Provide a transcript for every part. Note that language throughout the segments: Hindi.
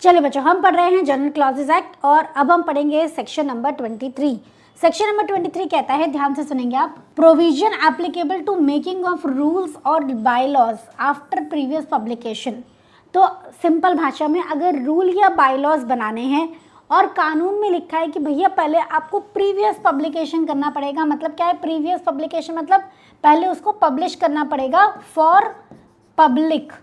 चलिए बच्चों, हम पढ़ रहे हैं जनरल क्लॉजेज एक्ट और अब हम पढ़ेंगे सेक्शन नंबर 23। सेक्शन नंबर 23 कहता है, ध्यान से सुनेंगे आप, provision applicable to making of rules or by laws after previous publication. तो सिंपल भाषा में, अगर रूल या बाय लॉज बनाने हैं और कानून में लिखा है कि भैया पहले आपको प्रीवियस पब्लिकेशन करना पड़ेगा, मतलब क्या है प्रीवियस पब्लिकेशन, मतलब पहले उसको पब्लिश करना पड़ेगा फॉर पब्लिक,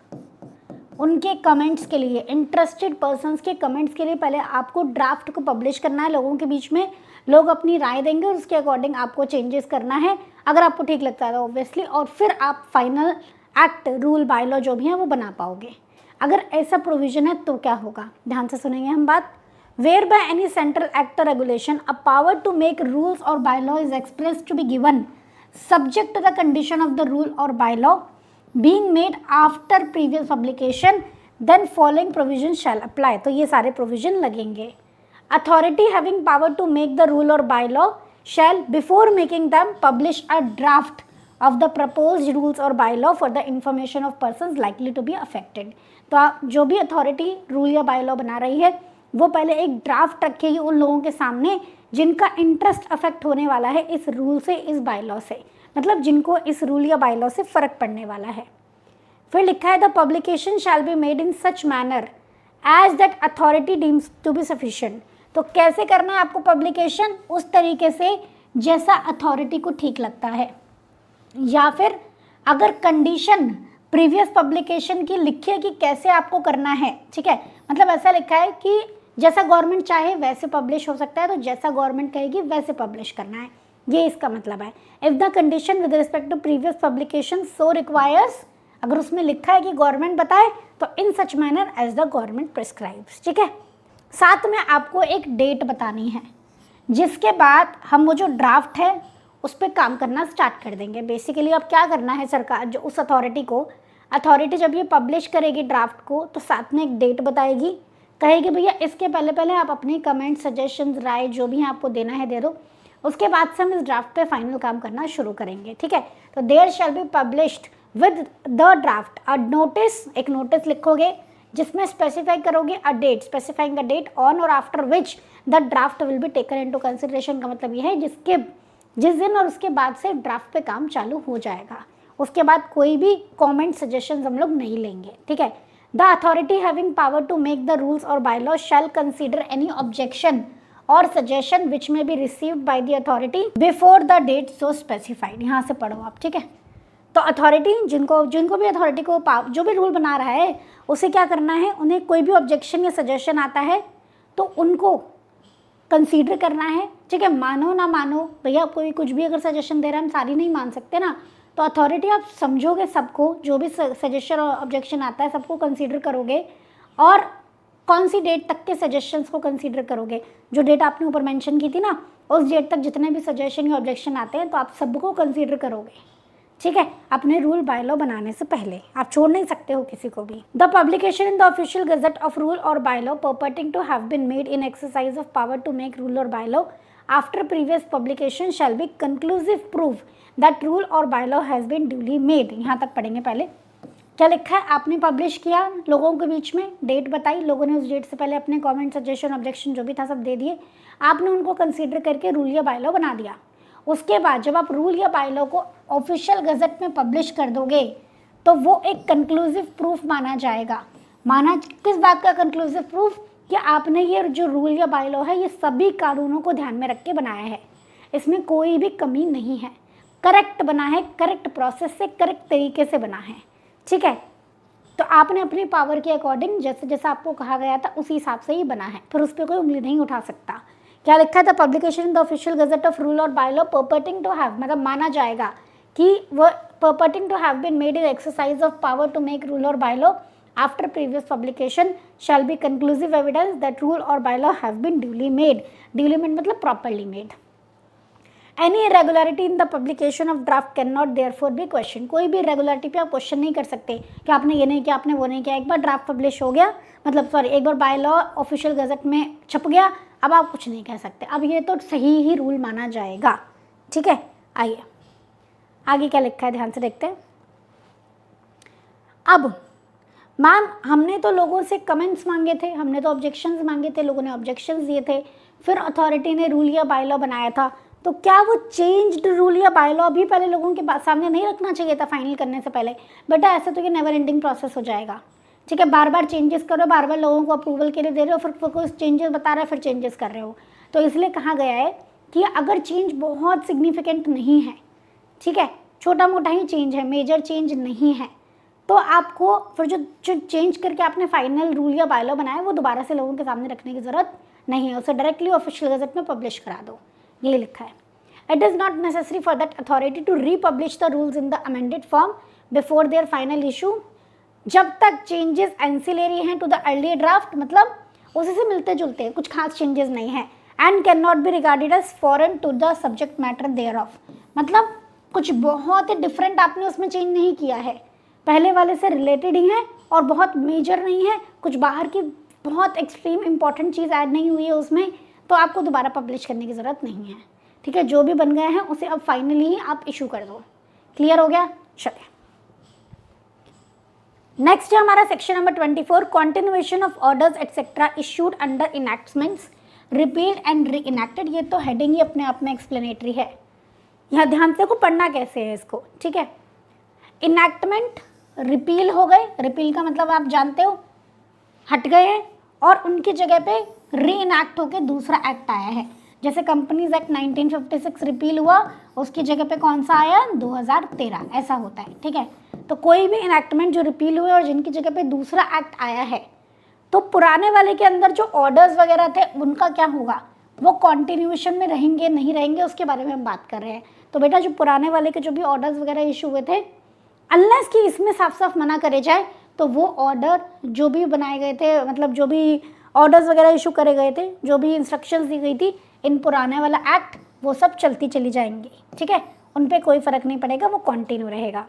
उनके कमेंट्स के लिए, इंटरेस्टेड पर्सन्स के कमेंट्स के लिए पहले आपको ड्राफ्ट को पब्लिश करना है लोगों के बीच में। लोग अपनी राय देंगे और उसके अकॉर्डिंग आपको चेंजेस करना है अगर आपको ठीक लगता है तो ऑब्वियसली, और फिर आप final act, rule, bylaw जो भी है वो बना पाओगे। अगर ऐसा प्रोविजन है तो क्या होगा, ध्यान से सुनेंगे हम बात। Whereby any central act और regulation a power to make rules or by law is express to be given subject to the condition of the rule or by law being made after previous publication, then following provisions shall apply। तो ये सारे provision लगेंगे। Authority having power to make the rule or bylaw shall before making them publish a draft of the proposed rules or bylaw for the information of persons likely to be affected। तो जो भी अथॉरिटी रूल या बायलॉ बना रही है वो पहले एक ड्राफ्ट रखेगी उन लोगों के सामने जिनका इंटरेस्ट अफेक्ट होने वाला है इस रूल से, इस बायलॉ से, मतलब जिनको इस रूल या बायलॉ से फर्क पड़ने वाला है। फिर लिखा है the publication shall be made in such manner as that authority deems to be sufficient. तो कैसे करना है आपको पब्लिकेशन, उस तरीके से जैसा अथॉरिटी को ठीक लगता है, या फिर अगर कंडीशन प्रीवियस पब्लिकेशन की लिखी है कि कैसे आपको करना है, ठीक है, मतलब ऐसा लिखा है कि जैसा गवर्नमेंट चाहे वैसे पब्लिश हो सकता है, तो जैसा गवर्नमेंट कहेगी वैसे पब्लिश करना है, ये इसका मतलब है। If the condition with respect to previous publication so requires, अगर उसमें लिखा है कि गवर्नमेंट बताए तो in such manner as the government prescribes, ठीक है। साथ में आपको एक डेट बतानी है जिसके बाद हम वो जो ड्राफ्ट है उस पर काम करना स्टार्ट कर देंगे। बेसिकली अब क्या करना है, सरकार जो उस अथॉरिटी को, अथॉरिटी जब ये पब्लिश करेगी ड्राफ्ट को तो साथ में एक डेट बताएगी, कहेगी भैया इसके पहले पहले आप अपने कमेंट, सजेशंस, राय जो भी है आपको देना है दे दो, उसके बाद से हम इस ड्राफ्ट पे फाइनल काम करना शुरू करेंगे, ठीक है। तो there shall be published with the draft a notice, एक नोटिस लिखोगे जिसमें स्पेसिफाई करोगे a date, specifying a date on or after which the draft will be taken into consideration. का मतलब ये है जिस दिन और उसके बाद से ड्राफ्ट पे काम चालू हो जाएगा, उसके बाद कोई भी कॉमेंट, सजेशन हम लोग नहीं लेंगे, ठीक है। The authority having power to make the rules और bylaws shall consider any objection और suggestion which may be received by the authority before the date so specified. यहाँ से पढ़ो आप, ठीक है। तो अथॉरिटी जिनको भी अथॉरिटी को जो भी रूल बना रहा है उसे क्या करना है, उन्हें कोई भी ऑब्जेक्शन या सजेशन आता है तो उनको कंसीडर करना है, ठीक है। मानो ना मानो, भैया कोई कुछ भी अगर सजेशन दे रहा है हम सारी नहीं मान सकते ना, तो अथॉरिटी आप समझोगे सबको, जो भी सजेशन और ऑब्जेक्शन आता है सबको कंसीडर करोगे, और कौन सी डेट तक के सजेशंस को कंसीडर करोगे, जो डेट आपने ऊपर मेंशन की थी ना, उस डेट तक जितने भी सजेशन या ऑब्जेक्शन आते हैं तो आप सबको कंसीडर करोगे, ठीक है। अपने रूल बाय लॉ बनाने से पहले आप छोड़ नहीं सकते हो किसी को भी। The publication in the official gazette of rule or by law purporting to have been made in exercise of power to make rule or by law after previous publication shall be conclusive proof that rule or by law has been duly made. यहाँ तक पढ़ेंगे पहले। क्या लिखा है, आपने पब्लिश किया लोगों के बीच में, डेट बताई, लोगों ने उस डेट से पहले अपने कमेंट, सजेशन, ऑब्जेक्शन जो भी था सब दे दिए, आपने उनको कंसीडर करके रूल या बाय लॉ बना दिया। उसके बाद जब आप रूल या बाय लॉ को ऑफिशियल गजट में पब्लिश कर दोगे तो वो एक कंक्लूसिव प्रूफ माना जाएगा। माना किस बात का कंक्लूसिव प्रूफ, कि आपने ये जो रूल या बाय लॉ है ये सभी कानूनों को ध्यान में रख के बनाया है, इसमें कोई भी कमी नहीं है, करेक्ट बना है, करेक्ट प्रोसेस से, करेक्ट तरीके से बना है, ठीक है। तो आपने अपनी पावर के अकॉर्डिंग जैसे जैसा आपको कहा गया था उसी हिसाब से ही बना है, फिर उस पर कोई उंगली नहीं उठा सकता। क्या लिखा है, the publication in the official gazette of rule or by law purporting to have, मतलब माना जाएगा कि वो purporting to have been made in exercise of power to make rule or by law after previous publication shall be conclusive evidence that rule or by law have been duly made. Duly made मतलब properly made. Any irregularity in the publication of draft can not therefore B question. कोई भी इरेगुलरिटी पे आप क्वेश्चन नहीं कर सकते कि आपने ये नहीं किया, आपने वो नहीं किया। एक बार ड्राफ्ट पब्लिश हो गया, मतलब सॉरी, एक बार बाय लॉ ऑफिशियल गजट में छप गया, अब आप कुछ नहीं कह सकते, अब ये तो सही ही रूल माना जाएगा, ठीक है। आइए आगे क्या लिखा है ध्यान से देखते हैं। अब मैम हमने तो लोगों से कमेंट्स मांगे थे, हमने तो ऑब्जेक्शंस मांगे थे, लोगों ने ऑब्जेक्शंस दिए थे, फिर अथॉरिटी ने रूल या बाय लॉ बनाया था। तो क्या वो चेंज्ड रूल या बाय लॉ भी पहले लोगों के सामने नहीं रखना चाहिए था फाइनल करने से पहले? बेटा ऐसा तो ये नेवर एंडिंग प्रोसेस हो जाएगा, ठीक है। बार बार चेंजेस करो, बार बार लोगों को अप्रूवल के लिए दे रहे हो, फिर कुछ चेंजेस बता रहे हो, फिर चेंजेस कर रहे हो। तो इसलिए कहा गया है कि अगर चेंज बहुत सिग्निफिकेंट नहीं है, ठीक है, छोटा मोटा ही चेंज है, मेजर चेंज नहीं है, तो आपको फिर जो चेंज करके आपने फाइनल रूल या बाय लॉ बनाया वो दोबारा से लोगों के सामने रखने की ज़रूरत नहीं है, उसे डायरेक्टली ऑफिशियल गज़ट में पब्लिश करा दो, ये लिखा है। It is not necessary for that authority to republish the rules in the amended form before their final issue, जब तक चेंजेस एंसिलरी हैं टू द अर्ली ड्राफ्ट, मतलब उसी से मिलते जुलते हैं, कुछ खास चेंजेस नहीं है, and can not be regarded as foreign to the subject matter thereof, मतलब कुछ बहुत ही डिफरेंट आपने उसमें चेंज नहीं किया है, पहले वाले से रिलेटेड ही है और बहुत मेजर नहीं है, कुछ बाहर की बहुत एक्सट्रीम इंपॉर्टेंट चीज़ ऐड नहीं हुई है उसमें, तो आपको दोबारा पब्लिश करने की ज़रूरत नहीं है, ठीक है। जो भी बन गया है उसे अब फाइनली ही आप इशू कर दो। क्लियर हो गया? चलिए नेक्स्ट है हमारा section number 24, continuation of orders etcetera issued under enactments repealed and reenacted. ये तो हेडिंग ही अपने आप में एक्सप्लेनेटरी है, यहाँ ध्यान से को पढ़ना कैसे है इसको, ठीक है। इनैक्टमेंट रिपील हो गए, रिपील का मतलब आप जानते हो, हट गए हैं, और उनकी जगह पे री इनैक्ट होकर दूसरा एक्ट आया है। जैसे कंपनीज एक्ट 1956 रिपील हुआ, उसकी जगह पे कौन सा आया? 2013, ऐसा होता है, ठीक है। तो कोई भी इनैक्टमेंट जो रिपील हुए और जिनकी जगह पे दूसरा एक्ट आया है, तो पुराने वाले के अंदर जो ऑर्डर्स वगैरह थे उनका क्या होगा? वो कॉन्टिन्यूएशन में रहेंगे नहीं रहेंगे, उसके बारे में हम बात कर रहे हैं। तो बेटा जो पुराने वाले के जो भी ऑर्डर्स वगैरह इशू हुए थे, अनलेस कि इसमें साफ साफ मना करे जाए, तो वो ऑर्डर जो भी बनाए गए थे, मतलब जो भी ऑर्डर्स वगैरह इशू करे गए थे, जो भी इंस्ट्रक्शंस दी गई थी इन पुराने वाला एक्ट, वो सब चलती चली जाएंगी, ठीक है, उन पर कोई फर्क नहीं पड़ेगा, वो कंटिन्यू रहेगा।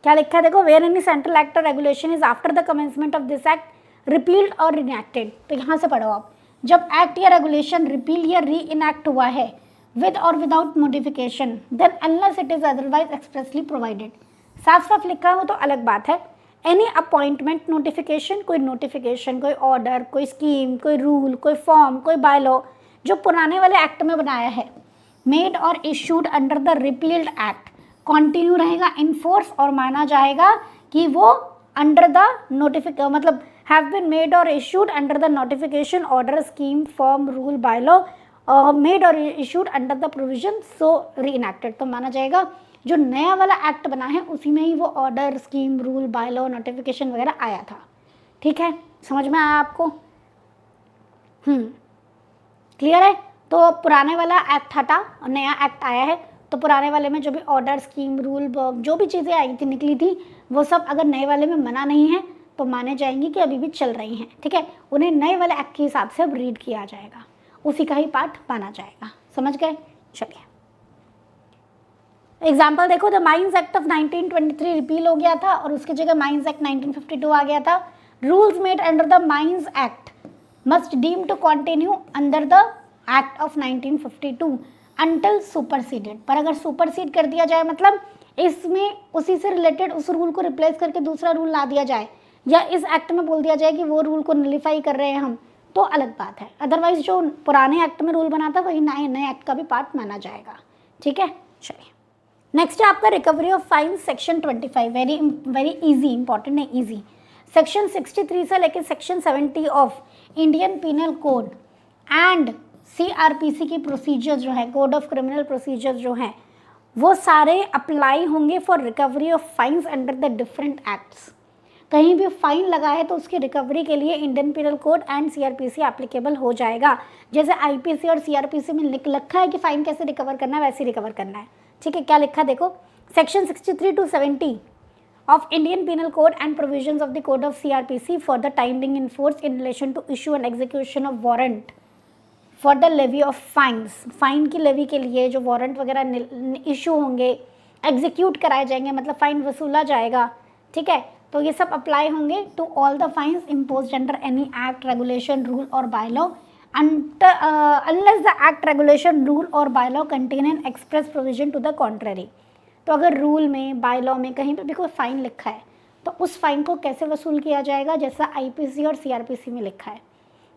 क्या लिखा है देखो, वेयर एनी सेंट्रल एक्ट और regulation is after the commencement of this act repealed और इनैक्टेड। तो यहाँ से पढ़ो आप, जब एक्ट या रेगुलेशन रिपील या री इनैक्ट हुआ है विद और without modification, then unless it is otherwise expressly provided. साफ साफ लिखा हो तो अलग बात है। एनी अपॉइंटमेंट नोटिफिकेशन, कोई नोटिफिकेशन, कोई ऑर्डर, कोई स्कीम, कोई रूल, कोई फॉर्म, कोई बाय लॉ जो पुराने वाले एक्ट में बनाया है, मेड और issued under the repealed act, continue रहेगा इन फोर्स, और माना जाएगा कि वो अंडर द मतलब हैव बीन मेड और issued under the notification, order, scheme, form, rule, by law made और इशूड अंडर द प्रोविजन सो री इनैक्टेड। तो माना जाएगा जो नया वाला एक्ट बना है उसी में ही वो order, scheme, rule, by law, notification वगैरह आया था, ठीक है। समझ में आया आपको? क्लियर है? तो पुराने वाला एक्ट हटा और नया एक्ट आया है, तो पुराने वाले में जो भी ऑर्डर, स्कीम, रूल, जो भी चीज़ें आई थी, निकली थी, वो सब अगर नए वाले में मना नहीं है तो माने जाएंगी कि अभी भी चल रही हैं, ठीक है। उन्हें नए वाले एक्ट के हिसाब से अब रीड किया जाएगा, उसी का ही पार्ट माना जाएगा। समझ गए? चलिए एग्जाम्पल देखो, the mines act of 1923 repeal हो गया था और उसकी जगह माइंस एक्ट 1952 आ गया था। Rules made under the mines act must deem to continue under the act of 1952 until superseded. पर अगर सुपरसीड कर दिया जाए, मतलब इसमें उसी से रिलेटेड उस रूल को रिप्लेस करके दूसरा रूल ला दिया जाए, या इस एक्ट में बोल दिया जाए कि वो रूल को नलिफाई कर रहे हैं हम, तो अलग बात है। अदरवाइज जो पुराने एक्ट में रूल बना था वही नए एक्ट का भी पार्ट माना जाएगा, ठीक है। चलिए नेक्स्ट है आपका recovery of fine section 25, very easy, important है, इजी। सेक्शन 63 से लेकर section 70 of Indian penal code and CRPC की प्रोसीजर जो है, कोड ऑफ क्रिमिनल प्रोसीजर जो हैं, वो सारे अप्लाई होंगे for recovery of fines under the different acts. कहीं भी फाइन लगा है तो उसकी रिकवरी के लिए Indian penal code and CRPC applicable हो जाएगा। जैसे IPC और CRPC में लिखा है कि फाइन कैसे रिकवर करना है, वैसे रिकवर करना है, ठीक है। क्या लिखा देखो, section 63 to 70 of Indian Penal Code and provisions of the Code of CRPC for the time being in force in relation to issue and execution of warrant for the levy of fines। Fine की लेवी के लिए जो वारंट वगैरह इशू होंगे, एग्जीक्यूट कराए जाएंगे, मतलब फाइन वसूला जाएगा, ठीक है। तो ये सब अप्लाई होंगे to all the fines imposed under any act, regulation, rule or by law unless the act, regulation, rule और by law contain an express provision to the contrary। तो अगर रूल में, बाय लॉ में कहीं पर भी कोई फाइन लिखा है तो उस फाइन को कैसे वसूल किया जाएगा, जैसा आईपीसी और सीआरपीसी में लिखा है,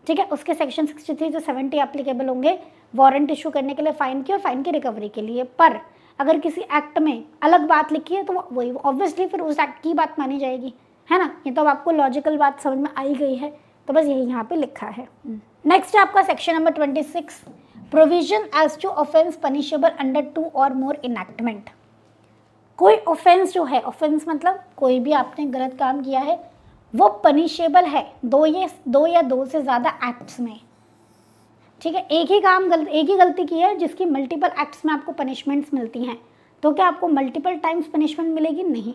ठीक है। उसके सेक्शन 63 से 70 एप्लीकेबल होंगे वारंट इशू करने के लिए, फाइन की और फाइन की रिकवरी के लिए। पर अगर किसी एक्ट में अलग बात लिखी है तो वही ऑब्वियसली फिर उस एक्ट की बात मानी जाएगी, है ना। ये तो अब आपको लॉजिकल बात समझ में आई गई है, तो बस यही यहाँ पे लिखा है। नेक्स्ट है आपका section number 26, provision as to offence punishable under 2 और मोर इनैक्टमेंट। कोई ऑफेंस जो है, ऑफेंस मतलब कोई भी आपने गलत काम किया है, वो पनिशेबल है दो या दो से ज़्यादा एक्ट्स में, ठीक है। एक ही गलती की है जिसकी मल्टीपल एक्ट्स में आपको पनिशमेंट्स मिलती हैं, तो क्या आपको मल्टीपल टाइम्स पनिशमेंट मिलेगी? नहीं,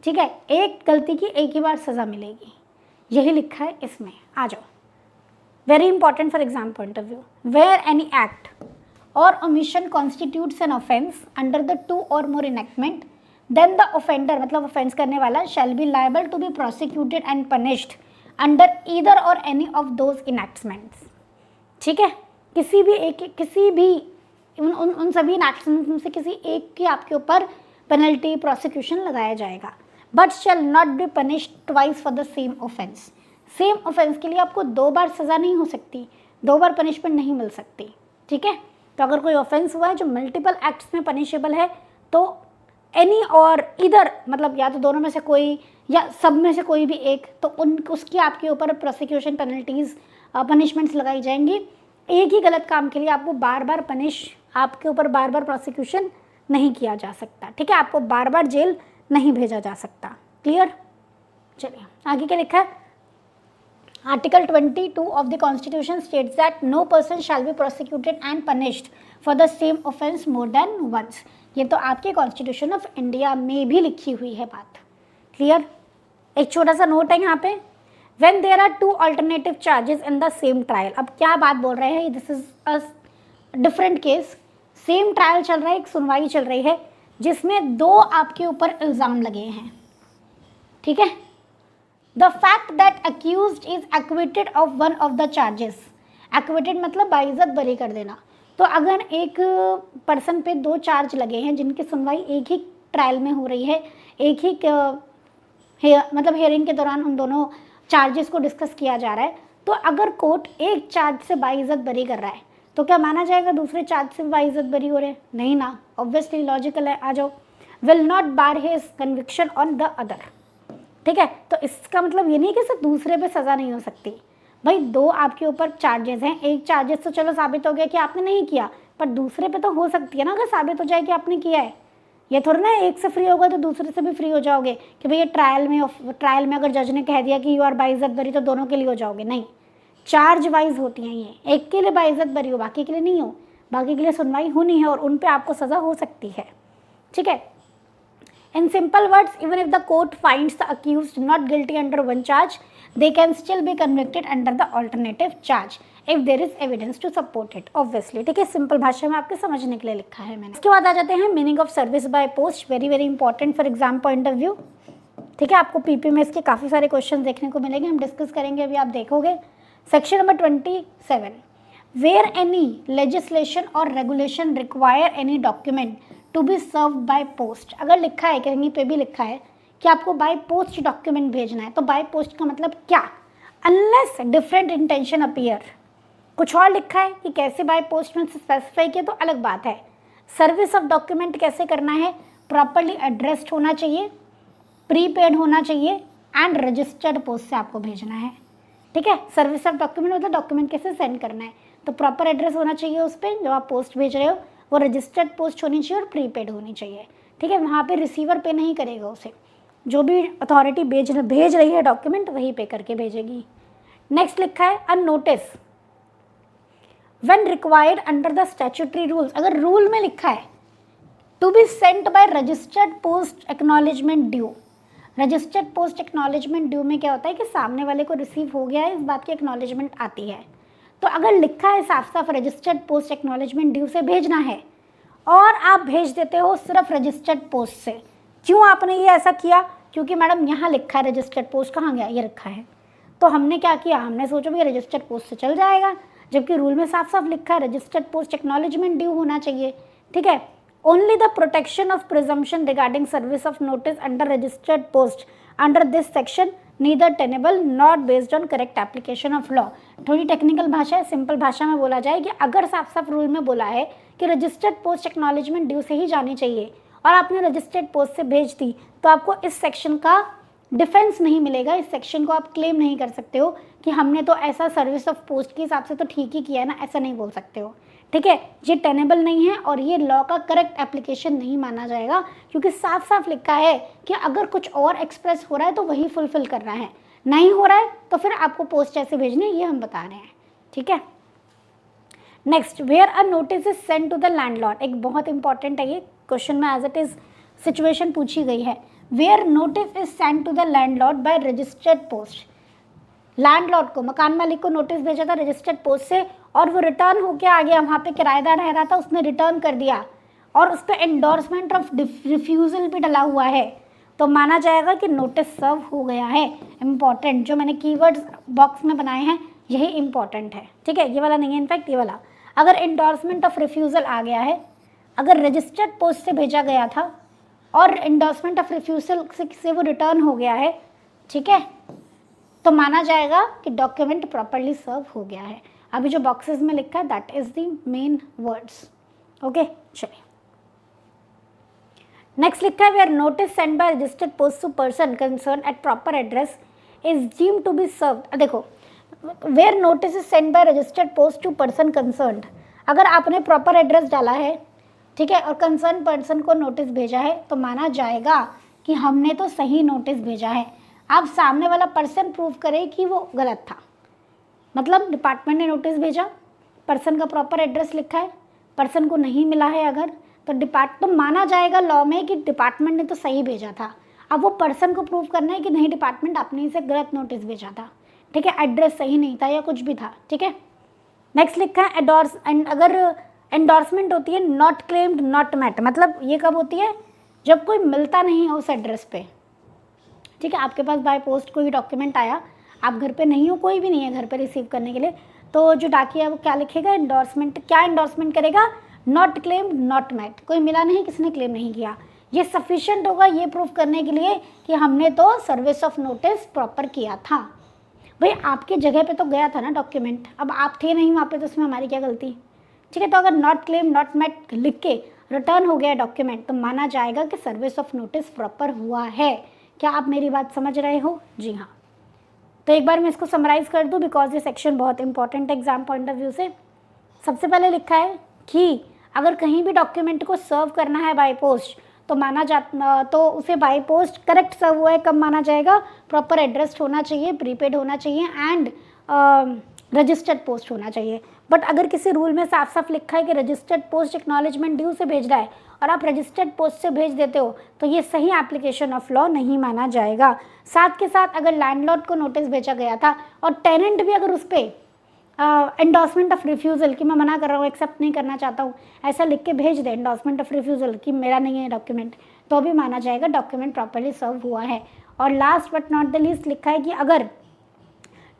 ठीक है। एक गलती की एक ही बार सज़ा मिलेगी, यही लिखा है इसमें। आ जाओ, very important for exam point of view. Where any act और omission constitutes an offense under the 2 or more enactment, then the offender मतलब offense करने वाला shall be liable to be prosecuted and punished under either or any of those enactments, ठीक है। किसी भी उन सभी enactments में से किसी एक की आपके ऊपर पेनल्टी प्रोसिक्यूशन लगाया जाएगा, but shall not be punished twice for the same offense। Same offence के लिए आपको 2 बार सज़ा नहीं हो सकती, 2 बार पनिशमेंट नहीं मिल सकती, ठीक है। तो अगर कोई ऑफेंस हुआ है जो मल्टीपल एक्ट्स में पनिशेबल है, तो एनी और इधर मतलब या तो दोनों में से कोई या सब में से कोई भी एक, तो उसकी आपके ऊपर प्रोसिक्यूशन पेनल्टीज पनिशमेंट्स लगाई जाएंगी। एक ही गलत काम के लिए आपको बार बार आपके ऊपर बार बार प्रोसिक्यूशन नहीं किया जा सकता, ठीक है। आपको बार बार जेल नहीं भेजा जा सकता। क्लियर? चलिए आगे क्या लिखा है। Article 22 of the Constitution states that no person shall be prosecuted and punished for the same offence more than once। ये तो आपके कॉन्स्टिट्यूशन ऑफ इंडिया में भी लिखी हुई है बात। क्लियर? एक छोटा सा नोट है यहाँ पे, when there are 2 alternative charges in the same trial। अब क्या बात बोल रहे हैं, this is a different case. Same trial चल रहा है, एक सुनवाई चल रही है जिसमें 2 आपके ऊपर इल्ज़ाम लगे हैं, ठीक है। The fact that accused is acquitted of one of the charges। acquitted मतलब बाइज्जत बरी कर देना। तो अगर एक पर्सन पे 2 चार्ज लगे हैं जिनकी सुनवाई एक ही ट्रायल में हो रही है, एक ही मतलब हियरिंग के दौरान उन दोनों चार्जेस को डिस्कस किया जा रहा है, तो अगर कोर्ट एक चार्ज से बाइज्जत बरी कर रहा है तो क्या माना जाएगा दूसरे चार्ज से बाइज्जत बरी हो रहे हैं? नहीं ना, ऑब्वियसली लॉजिकल है। आ जाओ, will not bar his conviction on the other, ठीक है। तो इसका मतलब ये नहीं कि सिर्फ दूसरे पे सज़ा नहीं हो सकती। भाई 2 आपके ऊपर चार्जेस हैं, एक चार्जेस तो चलो साबित हो गया कि आपने नहीं किया, पर दूसरे पे तो हो सकती है ना, अगर साबित हो जाए कि आपने किया है। ये थोड़ा ना एक से फ्री होगा तो दूसरे से भी फ्री हो जाओगे कि भैया ट्रायल में अगर जज ने कह दिया कि यू आर बाइज्जत बरी तो दोनों के लिए हो जाओगे। नहीं, चार्ज वाइज होती हैं ये, एक के लिए बाइज्जत बरी हो, बाकी के लिए नहीं हो, बाकी के लिए सुनवाई होनी है और उन पर आपको सज़ा हो सकती है, ठीक है। In simple words, even if the court finds the accused not guilty under one charge, they can still be convicted under the alternative charge if there is evidence to support it, obviously, ठीक है। सिंपल भाषा में आपके समझने के लिए लिखा है मैंने। इसके बाद आ जाते हैं meaning of service by post, very very important for exam point of view, ठीक है। आपको पीपी में इसके काफ़ी सारे क्वेश्चन देखने को मिलेंगे, हम डिस्कस करेंगे, अभी आप देखोगे। Section number 27, where any legislation or regulation require any document to be serve by post. अगर लिखा है, कहीं पे भी लिखा है कि आपको बाय पोस्ट डॉक्यूमेंट भेजना है, तो बाय पोस्ट का मतलब क्या? अनलेस डिफरेंट इंटेंशन अपीयर, कुछ और लिखा है कि कैसे बाय पोस्ट में स्पेसिफाई किया तो अलग बात है। सर्विस ऑफ डॉक्यूमेंट कैसे करना है? प्रॉपरली एड्रेस्ड होना चाहिए, प्रीपेड होना चाहिए एंड रजिस्टर्ड पोस्ट से आपको भेजना है, ठीक है। सर्विस ऑफ डॉक्यूमेंट मतलब डॉक्यूमेंट कैसे सेंड करना है, तो प्रॉपर एड्रेस होना चाहिए उस पर जो आप पोस्ट भेज रहे हो, वो रजिस्टर्ड पोस्ट होनी चाहिए और प्रीपेड होनी चाहिए, ठीक है। वहाँ पे रिसीवर पे नहीं करेगा उसे, जो भी अथॉरिटी भेज रही है डॉक्यूमेंट वही पे करके भेजेगी। नेक्स्ट लिखा है a notice when required under the statutory rules. अगर रूल में लिखा है to be sent by registered post acknowledgement due. Registered post acknowledgement due में क्या होता है कि सामने वाले को रिसीव हो गया है, इस बात की एक्नॉलेजमेंट आती है। तो अगर लिखा है साफ साफ रजिस्टर्ड पोस्ट एक्नॉलेजमेंट ड्यू से भेजना है और आप भेज देते हो सिर्फ रजिस्टर्ड पोस्ट से, क्यों आपने ये ऐसा किया? क्योंकि मैडम यहाँ लिखा है रजिस्टर्ड पोस्ट, कहाँ गया? ये रखा है। तो हमने क्या किया, हमने सोचा भी रजिस्टर्ड पोस्ट से चल जाएगा, जबकि रूल में साफ साफ लिखा है रजिस्टर्ड पोस्ट एक्नॉलेजमेंट ड्यू होना चाहिए, ठीक है। Only the protection of presumption regarding service of notice under registered post under this section neither tenable not based on correct application of law. थोड़ी टेक्निकल भाषा है, सिंपल भाषा में बोला जाए कि अगर साफ साफ रूल में बोला है कि रजिस्टर्ड पोस्ट एक्नॉलेजमेंट ड्यू से ही जानी चाहिए और आपने रजिस्टर्ड पोस्ट से भेज दी, तो आपको इस सेक्शन का डिफेंस नहीं मिलेगा, इस सेक्शन को आप क्लेम नहीं कर सकते हो कि हमने तो ऐसा सर्विस ऑफ पोस्ट के हिसाब से तो ठीक ही किया है ना, ऐसा नहीं बोल सकते हो। ठीक है, ये टेनेबल नहीं है और ये लॉ का करेक्ट एप्लीकेशन नहीं माना जाएगा, क्योंकि साफ साफ लिखा है कि अगर कुछ और एक्सप्रेस हो रहा है तो वही फुलफिल करना है, नहीं हो रहा है तो फिर आपको पोस्ट ऐसे भेजनी है, ये हम बता रहे हैं। ठीक है, next, where a notice is send to the landlord. एक बहुत इंपॉर्टेंट है, ये क्वेश्चन में एज इट इज सिचुएशन पूछी गई है। Where notice is send to the landlord by registered post. Landlord को, मकान मालिक को नोटिस भेजा था रजिस्टर्ड पोस्ट से और वो रिटर्न होकर आ गया, वहाँ पे किराएदार रह रहा था, उसने रिटर्न कर दिया और उस पर एंडोर्समेंट ऑफ रिफ्यूज़ल भी डला हुआ है, तो माना जाएगा कि नोटिस सर्व हो गया है। इंपॉर्टेंट, जो मैंने कीवर्ड्स बॉक्स में बनाए हैं यही इंपॉर्टेंट है। ठीक है, ये वाला नहीं है, इनफैक्ट ये वाला। अगर एंडोर्समेंट ऑफ रिफ्यूज़ल आ गया है, अगर रजिस्टर्ड पोस्ट से भेजा गया था और एंडोर्समेंट ऑफ रिफ्यूज़ल से वो रिटर्न हो गया है, ठीक है, तो माना जाएगा कि डॉक्यूमेंट प्रॉपर्ली सर्व हो गया है। अभी जो बॉक्सेस में लिखा है that is the main words. Okay, चलिए नेक्स्ट लिखा है where notice send by registered post to person concern at proper address is deemed to be served. देखो, where notice is send by registered post to person concerned, अगर आपने प्रॉपर एड्रेस डाला है, ठीक है, और कंसर्न पर्सन को नोटिस भेजा है, तो माना जाएगा कि हमने तो सही नोटिस भेजा है। आप सामने वाला पर्सन प्रूव करे कि वो गलत था, मतलब डिपार्टमेंट ने नोटिस भेजा, पर्सन का प्रॉपर एड्रेस लिखा है, पर्सन को नहीं मिला है अगर, तो माना जाएगा लॉ में कि डिपार्टमेंट ने तो सही भेजा था। अब वो पर्सन को प्रूव करना है कि नहीं, डिपार्टमेंट आपने इसे गलत नोटिस भेजा था। ठीक है, एड्रेस सही नहीं था या कुछ भी था। ठीक है, नेक्स्ट लिखा है एंडोर्स, अगर एंडोर्समेंट होती है नॉट क्लेम्ड नॉट मेट, मतलब ये कब होती है, जब कोई मिलता नहीं है उस एड्रेस पे। ठीक है, आपके पास बाय पोस्ट कोई डॉक्यूमेंट आया, आप घर पे नहीं हो, कोई भी नहीं है घर पे रिसीव करने के लिए, तो जो डाकिया है वो क्या लिखेगा, एंडोर्समेंट। क्या एंडोर्समेंट करेगा, नॉट क्लेम्ड नॉट मेट, कोई मिला नहीं, किसी ने क्लेम नहीं किया। ये सफिशिएंट होगा ये प्रूफ करने के लिए कि हमने तो सर्विस ऑफ नोटिस प्रॉपर किया था। भाई आपके जगह पे तो गया था ना डॉक्यूमेंट, अब आप थे नहीं वहाँ पे, तो उसमें हमारी क्या गलती। ठीक है, तो अगर नॉट क्लेम नॉट मेट लिख के रिटर्न हो गया डॉक्यूमेंट, तो माना जाएगा कि सर्विस ऑफ नोटिस प्रॉपर हुआ है। क्या आप मेरी बात समझ रहे हो? जी हाँ। तो एक बार मैं इसको समराइज़ कर दूँ, बिकॉज ये सेक्शन बहुत इंपॉर्टेंट है एग्जाम पॉइंट ऑफ व्यू से। सबसे पहले लिखा है कि अगर कहीं भी डॉक्यूमेंट को सर्व करना है बाय पोस्ट, तो तो उसे बाय पोस्ट करेक्ट सर्व हुआ है कब माना जाएगा, प्रॉपर एड्रेस होना चाहिए, प्रीपेड होना चाहिए एंड रजिस्टर्ड पोस्ट होना चाहिए। बट अगर किसी रूल में साफ साफ लिखा है कि रजिस्टर्ड पोस्ट एक्नॉलेजमेंट ड्यू से भेज रहा है और आप रजिस्टर्ड पोस्ट से भेज देते हो, तो ये सही एप्लीकेशन ऑफ लॉ नहीं माना जाएगा। साथ के साथ अगर लैंडलॉर्ड को नोटिस भेजा गया था और टेनेंट भी अगर उस पर एंडोर्समेंट ऑफ रिफ्यूज़ल कि मैं मना कर रहा हूँ, एक्सेप्ट नहीं करना चाहता हूँ, ऐसा लिख के भेज दे एंडोर्समेंट ऑफ रिफ्यूज़ल कि मेरा नहीं है डॉक्यूमेंट, तो भी माना जाएगा डॉक्यूमेंट प्रॉपर्ली सर्व हुआ है। और last but not the least लिखा है कि अगर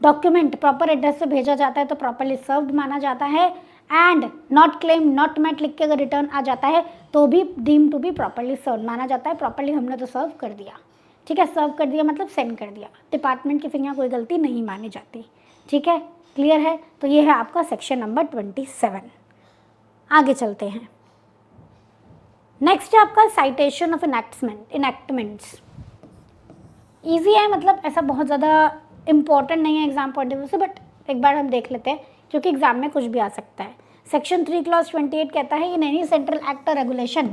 डॉक्यूमेंट प्रॉपर एड्रेस से भेजा जाता है तो प्रॉपर्ली सर्व्ड माना जाता है, and not claim not met लिख के अगर रिटर्न आ जाता है तो भी deem to be properly serve माना जाता है। प्रॉपर्ली हमने तो सर्व कर दिया। ठीक है, सर्व कर दिया मतलब सेंड कर दिया, डिपार्टमेंट की फिर यहाँ कोई गलती नहीं मानी जाती। ठीक है, क्लियर है? तो ये है आपका सेक्शन नंबर 27। आगे चलते हैं। नेक्स्ट है आपका साइटेशन ऑफ इनैक्टमेंट्स। ईजी है, मतलब ऐसा बहुत ज़्यादा इम्पॉर्टेंट नहीं है एग्जाम पॉइंट ऑफ व्यू से, बट एक बार हम देख लेते हैं क्योंकि एग्जाम में कुछ भी आ सकता है। सेक्शन 3 क्लॉज 28 कहता है इन एनी सेंट्रल एक्ट और regulation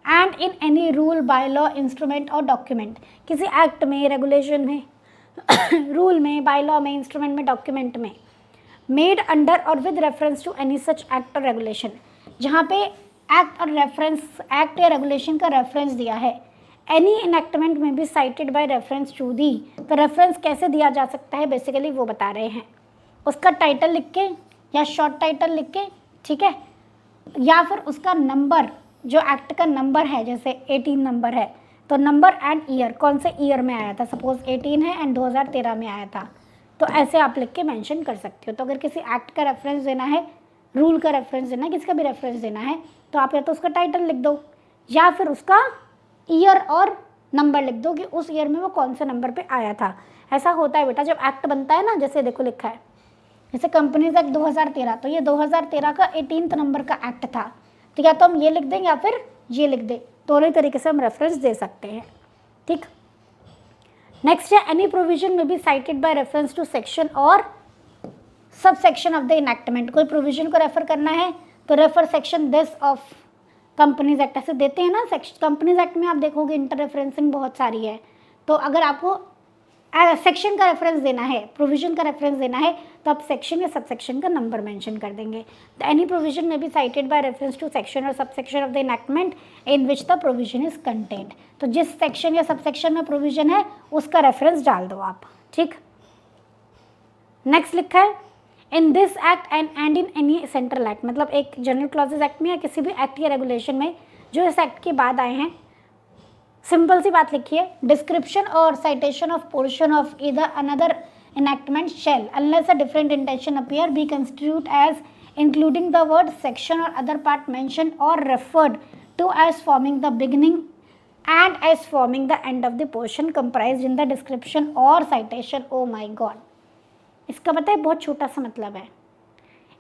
and in any rule bylaw instrument और डॉक्यूमेंट, किसी एक्ट में, रेगुलेशन में रूल में, बाय लॉ में, इंस्ट्रूमेंट में, डॉक्यूमेंट में, मेड अंडर और with reference to any such act और रेगुलेशन, जहाँ पे एक्ट और रेफरेंस, एक्ट या रेगुलेशन का रेफरेंस दिया है, एनी इनैक्टमेंट में भी cited by reference to the. तो रेफरेंस कैसे दिया जा सकता है बेसिकली वो बता रहे हैं, उसका टाइटल लिख के या शॉर्ट टाइटल लिख के, ठीक है, या फिर उसका नंबर, जो एक्ट का नंबर है, जैसे 18 नंबर है तो नंबर एंड ईयर, कौन से ईयर में आया था, सपोज 18 है एंड 2013 में आया था, तो ऐसे आप लिख के मेंशन कर सकते हो। तो अगर किसी एक्ट का रेफरेंस देना है, रूल का रेफरेंस देना है, किसका भी रेफरेंस देना है, तो आप या तो उसका टाइटल लिख दो या फिर उसका ईयर और नंबर लिख दो कि उस ईयर में वो कौन से नंबर पे आया था। ऐसा होता है बेटा जब एक्ट बनता है ना, जैसे देखो लिखा है जैसे कंपनीज एक्ट 2013, तो ये 2013 का 18th नंबर का एक्ट था। तो या तो हम ये लिख दें या फिर ये लिख दें, दोनों तरीके से हम रेफरेंस दे सकते हैं। ठीक, नेक्स्ट है एनी प्रोविजन में be cited by reference to section or sub section of the enactment. कोई प्रोविजन को रेफर करना है तो refer section this of companies act, ऐसे देते हैं ना। कंपनीज एक्ट में आप देखोगे इंटर रेफरेंसिंग बहुत सारी है, तो अगर आपको सेक्शन का रेफरेंस देना है, प्रोविजन का रेफरेंस देना है, तो आप सेक्शन या सब सेक्शन का नंबर मेंशन कर देंगे। एनी प्रोविजन में be cited by reference to section or sub section of the enactment in which the provision is contained. तो जिस सेक्शन या सब सेक्शन में प्रोविजन है उसका रेफरेंस डाल दो आप। ठीक, नेक्स्ट लिखा है in this act and in any central act, मतलब एक जनरल क्लॉजेज एक्ट में या किसी भी एक्ट या रेगुलेशन में जो इस एक्ट के बाद आए हैं। सिंपल सी बात लिखिए, डिस्क्रिप्शन और citation of portion of either another enactment shall, unless a different intention appear, be construed as including the word section or other part mentioned or referred to as forming the beginning and as forming the end of the portion comprised in the description or citation। oh my god, इसका पता है बहुत छोटा सा मतलब है।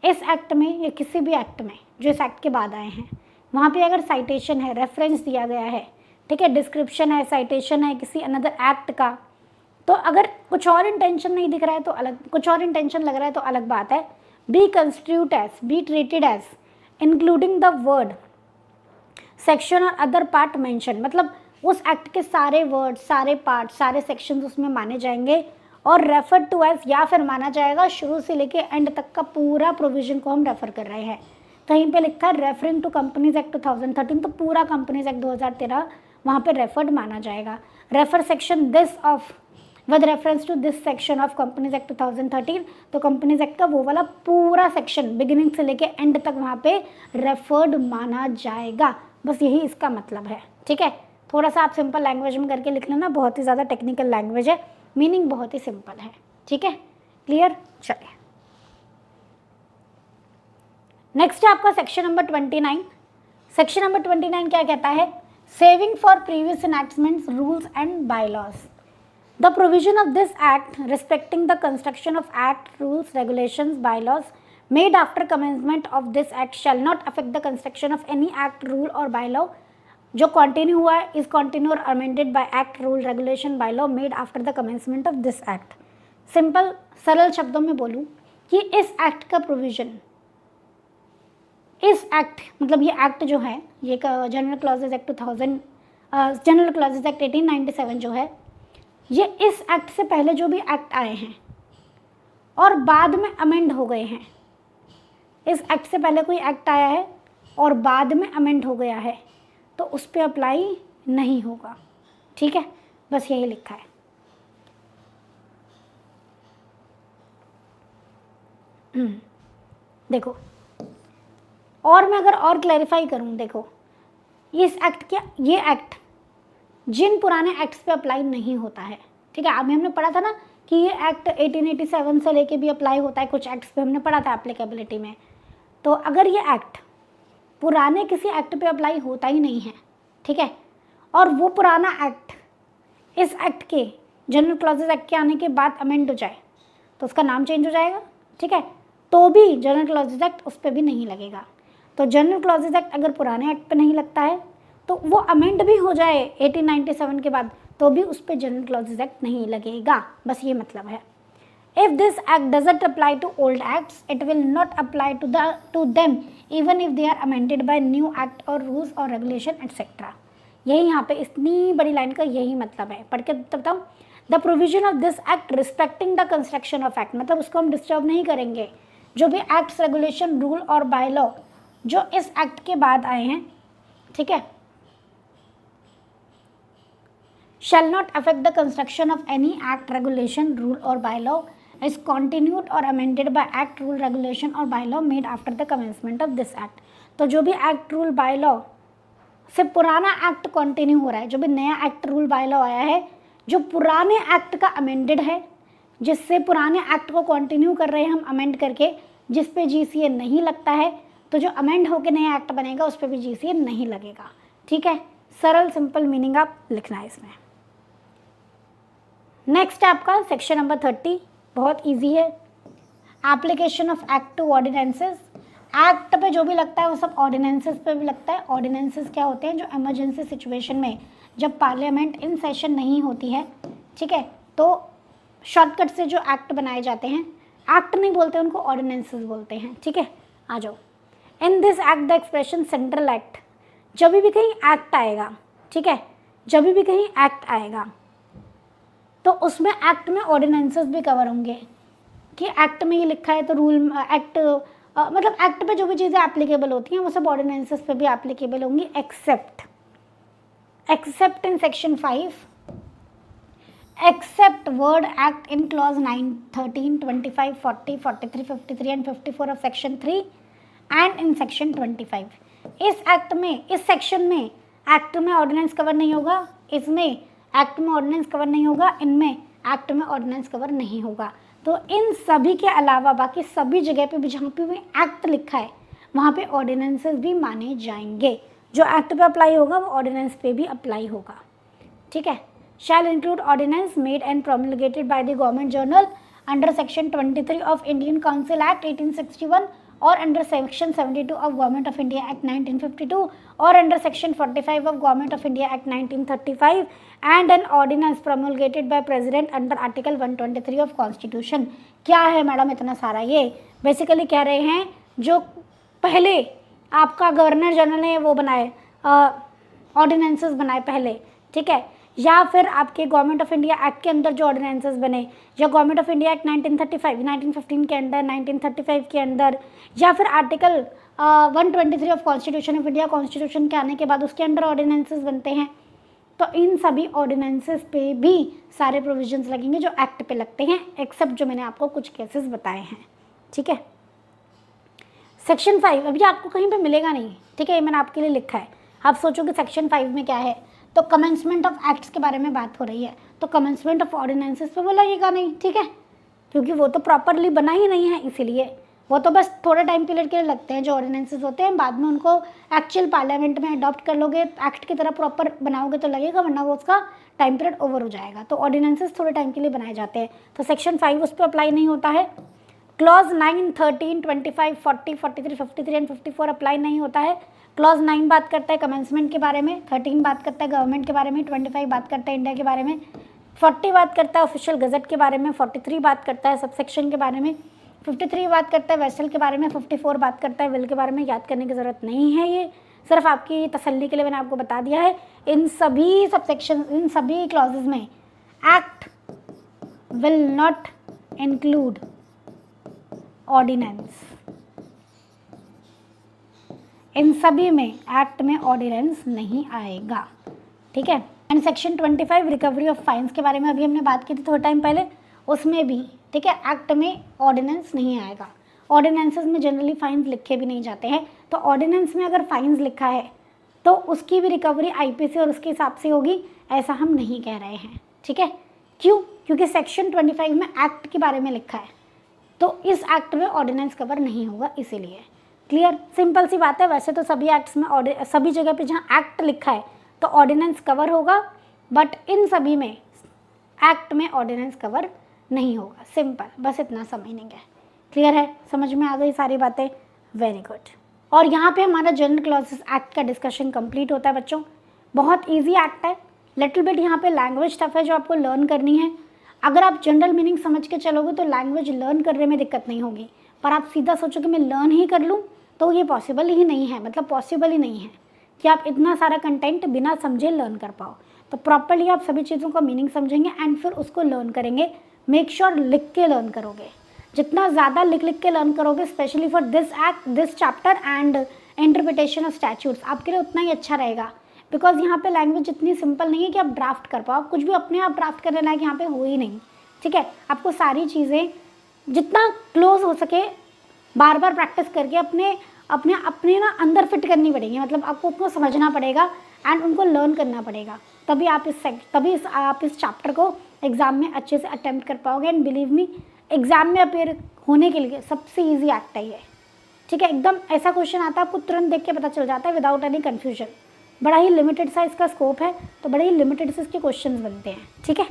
इस एक्ट में या किसी भी एक्ट में जो इस एक्ट के बाद आए हैं, वहाँ पे अगर साइटेशन है, रेफरेंस दिया गया है, ठीक है, डिस्क्रिप्शन है, साइटेशन है किसी अनदर एक्ट का, तो अगर कुछ और इंटेंशन नहीं दिख रहा है तो अलग, कुछ और इंटेंशन लग रहा है तो अलग बात है। Be constitute as, be treated as including the word section और अदर पार्ट मेंशन, मतलब उस एक्ट के सारे वर्ड, सारे पार्ट, सारे सेक्शंस उसमें माने जाएंगे। और रेफर टू एज, या फिर माना जाएगा शुरू से लेके एंड तक का पूरा प्रोविजन को हम रेफर कर रहे हैं। कहीं पे लिखा है रेफरिंग टू कंपनीज एक्ट 2013, तो पूरा कंपनीज एक्ट 2013 वहाँ पे रेफर्ड माना जाएगा। Refer section this of with reference to this section of companies act 2013, तो कंपनीज एक्ट का वो वाला पूरा सेक्शन बिगिनिंग से लेके एंड तक वहाँ पे रेफर्ड माना जाएगा। बस यही इसका मतलब है। ठीक है, थोड़ा सा आप सिंपल लैंग्वेज में करके लिख लेना, बहुत ही ज़्यादा टेक्निकल लैंग्वेज है, मीनिंग बहुत ही सिंपल है। ठीक है, क्लियर। चलिए नेक्स्ट है आपका सेक्शन नंबर 29। सेक्शन नंबर 29 क्या कहता है? Saving for previous enactments, rules and bylaws. The provision of this act respecting the construction of act, rules, regulations, bylaws made after commencement of this act shall not affect the construction of any act, rule or bylaw जो continue हुआ है is continue or amended by act, rule, regulation, bylaw made after the commencement of this act। Simple सरल शब्दों में बोलूँ कि इस एक्ट का प्रोविजन, इस एक्ट मतलब ये एक्ट जो है, ये general clauses act 2000, general clauses act 1897 जो है, ये इस एक्ट से पहले जो भी एक्ट आए हैं और बाद में अमेंड हो गए हैं, इस एक्ट से पहले कोई एक्ट आया है और बाद में अमेंड हो गया है, तो उस पर अप्लाई नहीं होगा। ठीक है, बस यही लिखा है। देखो, और मैं अगर और क्लैरिफाई करूं, देखो इस एक्ट क्या, ये एक्ट जिन पुराने एक्ट्स पे अप्लाई नहीं होता है, ठीक है, अभी हमने पढ़ा था ना कि ये एक्ट 1887 से लेके भी अप्लाई होता है, कुछ एक्ट्स पे हमने पढ़ा था एप्लीकेबिलिटी में। तो अगर ये एक्ट पुराने किसी एक्ट पे अप्लाई होता ही नहीं है, ठीक है, और वो पुराना एक्ट इस एक्ट के जनरल क्लॉजेज एक्ट के आने के बाद अमेंड हो जाए तो उसका नाम चेंज हो जाएगा। ठीक है, तो भी जनरल क्लॉजेज एक्ट उस पर भी नहीं लगेगा। तो जनरल क्लॉजेज एक्ट अगर पुराने एक्ट पे नहीं लगता है तो वो अमेंड भी हो जाए 1897 के बाद तो भी उस पर जनरल क्लॉजेज एक्ट नहीं लगेगा, बस ये मतलब है। If this act doesn't apply to old acts, it will not apply to them even if they are amended by new act और रूल्स और रेगुलेशन एटसेट्रा। यही यहाँ पे इतनी बड़ी लाइन का यही मतलब है। पढ़ के बताऊँ, the provision of this act respecting the construction of act, मतलब उसको हम डिस्टर्ब नहीं करेंगे। जो भी acts, regulation, rule or by law जो इस एक्ट के बाद आए हैं, ठीक है, shall not affect the construction of any act, regulation, rule or bylaw is continued or amended by act, rule, regulation or bylaw made after the commencement of this act। तो जो भी एक्ट, रूल, बायलॉ से पुराना एक्ट कंटिन्यू हो रहा है, जो भी नया एक्ट, रूल, बायलॉ आया है जो पुराने एक्ट का अमेंडेड है, जिससे पुराने एक्ट को कंटिन्यू कर रहे हैं हम अमेंड करके, जिस पे जीसीए नहीं लगता है, तो जो अमेंड होकर नया एक्ट बनेगा उस पर भी जीसीए नहीं लगेगा। ठीक है, सरल सिंपल मीनिंग आप लिखना है इसमें। नेक्स्ट है आपका सेक्शन नंबर 30, बहुत इजी है, application of act to ordinances. Act पे जो भी लगता है वो सब ऑर्डिनेंसेस पे भी लगता है। ऑर्डिनेंसेस क्या होते हैं, जो इमरजेंसी सिचुएशन में जब पार्लियामेंट इन सेशन नहीं होती है, ठीक है, तो शॉर्टकट से जो एक्ट बनाए जाते हैं, एक्ट नहीं बोलते उनको, ऑर्डिनेंसेस बोलते हैं, ठीक है। आ जाओ, in this act the expression central act, जब भी कहीं एक्ट आएगा, ठीक है, जब भी कहीं एक्ट आएगा तो उसमें एक्ट में ऑर्डिनेंसेस भी कवर होंगे कि एक्ट में ये लिखा है तो रूल एक्ट मतलब एक्ट पे जो भी चीज़ें एप्लीकेबल होती हैं वो सब ऑर्डिनेंसेस पे भी एप्लीकेबल होंगी, except in section 5, except word act in clause 9, 13, 25, 40, 43, 53 and 54 of section 3 and in section 25। इस एक्ट में, इस सेक्शन में एक्ट में ऑर्डिनेंस कवर नहीं होगा, इसमें एक्ट में ऑर्डिनेंस कवर नहीं होगा, इनमें एक्ट में ऑर्डिनेंस कवर नहीं होगा। तो इन सभी के अलावा बाकी सभी जगह पे भी जहाँ पे भी एक्ट लिखा है वहाँ पे ऑर्डिनेंसेस भी माने जाएंगे। जो एक्ट पे अप्लाई होगा वो ऑर्डिनेंस पे भी अप्लाई होगा, ठीक है। Shall include ordinance made and promulgated by the government general under section 23 of Indian council act 1861 or under section 72 of government of India act 1952 or under section 45 of government of India act 1935 and an ordinance promulgated by president under article 123 of constitution. क्या है मैडम इतना सारा, ये बेसिकली कह रहे हैं जो पहले आपका गवर्नर जनरल ने वो बनाए ऑर्डिनेंसेस बनाए पहले, ठीक है, या फिर आपके गवर्नमेंट ऑफ इंडिया एक्ट के अंदर जो ऑर्डिनेंसेस बने, या गवर्नमेंट ऑफ इंडिया एक्ट 1935, 1915 के अंदर, 1935 के अंदर, या फिर article 123 of constitution of India, constitution के आने के बाद उसके अंदर ऑर्डिनेंसेस बनते हैं। तो इन सभी ऑर्डिनेंसेस पे भी सारे प्रोविजंस लगेंगे जो एक्ट पे लगते हैं, एक्सेप्ट जो मैंने आपको कुछ केसेस बताए हैं, ठीक है। सेक्शन 5 अभी आपको कहीं पे मिलेगा नहीं, ठीक है, ये मैंने आपके लिए लिखा है। आप सोचोगे सेक्शन 5 में क्या है, तो कमेंसमेंट ऑफ एक्ट्स के बारे में बात हो रही है, तो कमेंसमेंट ऑफ ऑर्डिनेंसेस पे वो लगेगा नहीं, ठीक है, क्योंकि वो तो प्रॉपरली बना ही नहीं है, इसीलिए वो तो बस थोड़े टाइम पीरियड के लिए लगते हैं जो ऑर्डिनेंसेस होते हैं, बाद में उनको एक्चुअल पार्लियामेंट में अडॉप्ट कर लोगे, एक्ट की तरह प्रॉपर बनाओगे तो लगेगा, वरना वो उसका टाइम पीरियड ओवर हो जाएगा। तो ऑर्डिनेंसेस थोड़े टाइम के लिए बनाए जाते हैं, तो सेक्शन 5 उस पर अप्लाई नहीं होता है। क्लॉज 9, 13, 25, 40, 43, 53 एंड 54 अप्लाई नहीं होता है। क्लॉज 9 बात करता है कमेंसमेंट के बारे में, 13 बात करता है गवर्नमेंट के बारे में, 25 बात करता है इंडिया के बारे में, 40 बात करता है ऑफिशियल गजट के बारे में, 43 बात करता है सबसेक्शन के बारे में, 53 बात करता है वेसल के बारे में, 54 बात करता है विल के बारे में। याद करने की ज़रूरत नहीं है, ये सिर्फ आपकी तसल्ली के लिए मैंने आपको बता दिया है। इन सभी सबसेक्शन, इन सभी क्लॉजेज में act will not include ordinance, इन सभी में एक्ट में ऑर्डिनेंस नहीं आएगा, ठीक है। And section 25 recovery of fines के बारे में अभी हमने बात की थी थोड़ा टाइम पहले, उसमें भी, ठीक है, एक्ट में ऑर्डिनेंस नहीं आएगा। ऑर्डिनेंसेस में जनरली फाइन्स लिखे भी नहीं जाते हैं, तो ऑर्डिनेंस में अगर फाइन्स लिखा है तो उसकी भी रिकवरी आईपीसी और उसके हिसाब से होगी, ऐसा हम नहीं कह रहे हैं, ठीक है। क्यों? क्योंकि सेक्शन 25 में एक्ट के बारे में लिखा है, तो इस एक्ट में ऑर्डिनेंस कवर नहीं होगा, इसीलिए। क्लियर, सिंपल सी बात है। वैसे तो सभी एक्ट्स में सभी जगह पे जहाँ एक्ट लिखा है तो ऑर्डिनेंस कवर होगा, बट इन सभी में एक्ट में ऑर्डिनेंस कवर नहीं होगा, सिंपल, बस इतना समझेंगे। क्लियर है, समझ में आ गई सारी बातें, वेरी गुड। और यहाँ पे हमारा जनरल क्लॉजेस एक्ट का डिस्कशन कंप्लीट होता है बच्चों। बहुत ईजी एक्ट है, लिटिल बिट यहाँ पे लैंग्वेज टफ है जो आपको लर्न करनी है। अगर आप जनरल मीनिंग समझ के चलोगे तो लैंग्वेज लर्न करने में दिक्कत नहीं होगी, पर आप सीधा सोचो कि मैं लर्न ही कर लूँ तो ये पॉसिबल ही नहीं है, मतलब पॉसिबल ही नहीं है कि आप इतना सारा कंटेंट बिना समझे लर्न कर पाओ। तो प्रॉपरली आप सभी चीज़ों का मीनिंग समझेंगे एंड फिर उसको लर्न करेंगे। मेक श्योर लिख के लर्न करोगे, जितना ज़्यादा लिख के लर्न करोगे, specially for this act, this chapter and interpretation of statutes, आपके लिए उतना ही अच्छा रहेगा। बिकॉज यहाँ पे लैंग्वेज इतनी सिंपल नहीं है कि आप ड्राफ्ट कर पाओ, कुछ भी अपने आप ड्राफ्ट करने लायक यहाँ पे हो ही नहीं, ठीक है। आपको सारी चीज़ें जितना क्लोज हो सके बार बार प्रैक्टिस करके अपने अपने अपने ना अंदर फिट करनी पड़ेगी, मतलब आपको उनको समझना पड़ेगा एंड उनको लर्न करना पड़ेगा, तभी आप इस चैप्टर को एग्ज़ाम में अच्छे से अटेम्प्ट कर पाओगे। एंड बिलीव मी, एग्ज़ाम में अपेयर होने के लिए सबसे ईजी एक्ट है ये, ठीक है। एकदम ऐसा क्वेश्चन आता है आपको तुरंत देख के पता चल जाता है विदाउट एनी कन्फ्यूजन। बड़ा ही लिमिटेड सा इसका स्कोप है, तो बड़े ही लिमिटेड से इसके क्वेश्चंस बनते हैं, ठीक है।